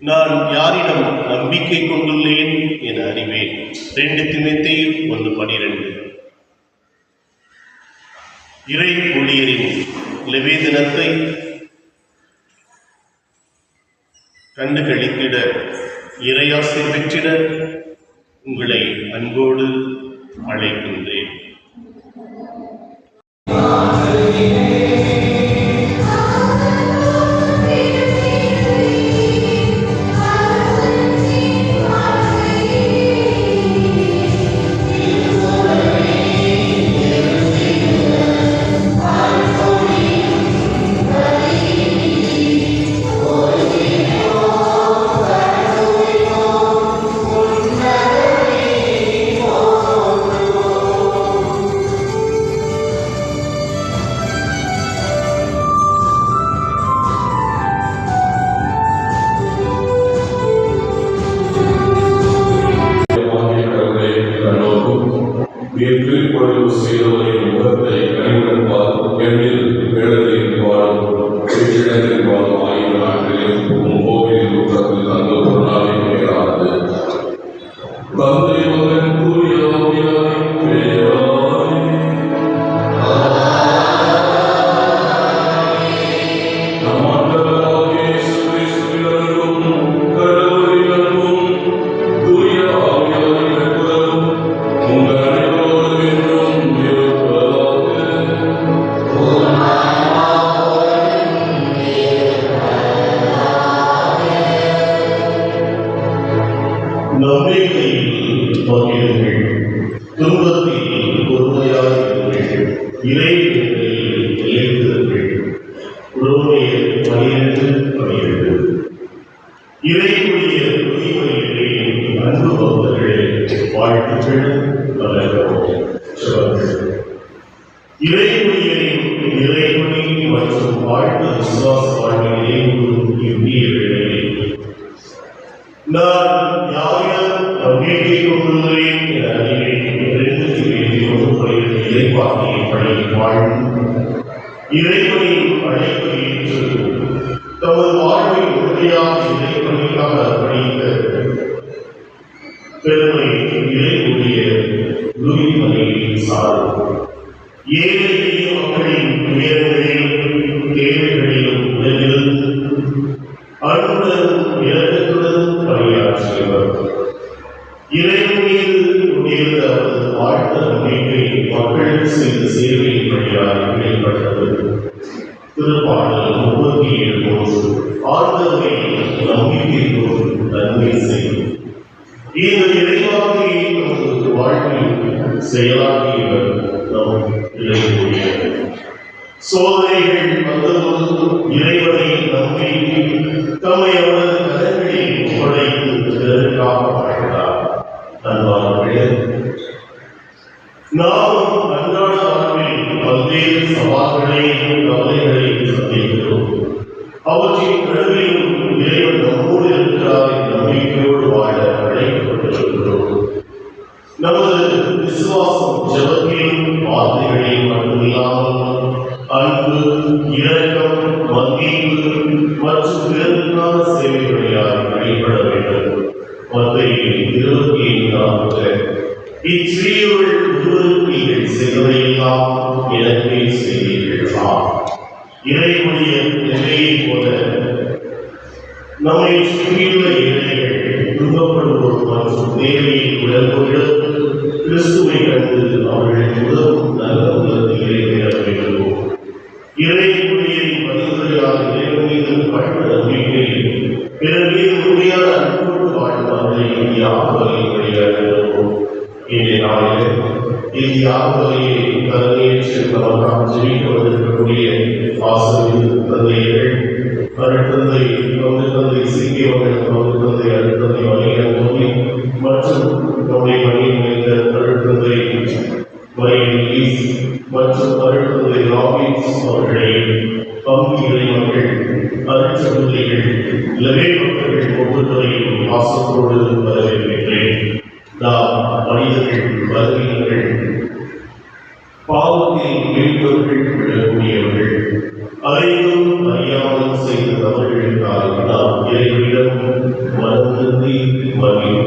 நான் யாரிடம் நம்பிக்கை கொண்டுள்ளேன் என அறிவேன். 2 தீமோத்தேயு 1:12. இறை ஊழியரின் நிவேதனத்தை கண்டு கழித்திட, இறையாசை பெற்றிட உங்களை அன்போடு அழைக்கின்றேன். இறைவனின் அழைப்பை ஏற்று தமது வாழ்வை உறுதியாக இறைவனுக்காக அர்ப்பணித்த பெருமை இறைவனுடைய குருவின் சாரும். ஏழை எளிய மக்களின் துயரங்களிலும் தேவைகளிலும் உடனிருந்து அன்புடனும் இரக்கத்துடனும் பணியாற்றியவர். இறைவன் மீது கொண்டிருந்த அவரது வாழ்ந்த நம்பிக்கை மக்களுக்கு செய்த சேவையின் வழியாக வெளிப்பட்டது. திருப்பாடல் 37 ஆண்டவரை நம்பிக்கை கொண்டு நன்மை செய்யும். இந்த இறைவாக்கியை நமது வாழ்வில் செயலாக்கியவர் நம் இறைவனுடையவர். சோதனைகள் வந்தபோது இறைவனை நம்பி தம்மை அவரது கரங்களில் ஒப்படைத்து இதற்காக வாழ்ந்தார். அன்பானவர்களே, நாமும் அன்றாட வாழ்வில் பல்வேறு சவால்களையும் கவலைகளையும் சந்திக்கிறோம். அவற்றின் நடுவிலும் இறைவன் நம்மோடு இருக்கிறார் என்ற நம்பிக்கையோடு வாழ அழைக்கப்பட்டிருக்கிறோம். நமது விசுவாசம் ஜெபத்திலும் வார்த்தைகளில் மட்டுமில்லாமல் அன்பு, இரக்கம், மன்னிப்பு மற்றும் பிறருக்கான சேவைகளால் வெளிப்பட வேண்டும். மத்தேயு 25 இச்சிறியவர்கள் ஒருவருக்கு நீங்கள் செய்வதையெல்லாம் எனக்கே செய்வீர்களா? இறைவனுடைய நிலையை போல நம்மை சுற்றியுள்ள ஏழைகள், துன்பப்படுவோர் மற்றும் தேவையில் உடல்பொருள் கிறிஸ்துவை கண்டு அவர்களுக்கு உதவும் நல்ல உள்ளத்திலே பெற வேண்டுவோம். இறைவனுடைய பரிந்துரையால் இறைவன் மீது பட்ட நம்பிக்கை பிறர் மீது உண்மையான அன்போடு வாழ்வார்களை இந்தியாக வழிபடுகிறோம். இன்றைய நாளில் இந்தியாக வழியை கருணையேற்று நமக்காக ஜெபிக்க வந்திருக்கக்கூடிய ஆசிரியர் தந்தையர்கள், அருட்தந்தை தந்தை சிக்கியவர்கள், தந்தை அருட்தந்தை மணியன் தோழி மற்றும் நம்முடைய பணியில் வைத்த அருட்தந்தை மரியன் மற்றும் அருட்தந்தை ராபின்ஸ் அவர்களை பங்கு இறைவர்கள், அருட்சகோதரிகள், இளவே மக்கள் ஒவ்வொருவரையும் பாசத்தோடு வரவேற்கிறேன். நாம் மனிதர்கள், வருகிறவர்கள், பாவத்தில் வீழ்ந்தவர்கள், விழக்கூடியவர்கள், அறிந்தும் அறியாமல் செய்த தவறுகளுக்காக நாம் இறைவனிடம் வருந்தி மகிழ்ந்தார்.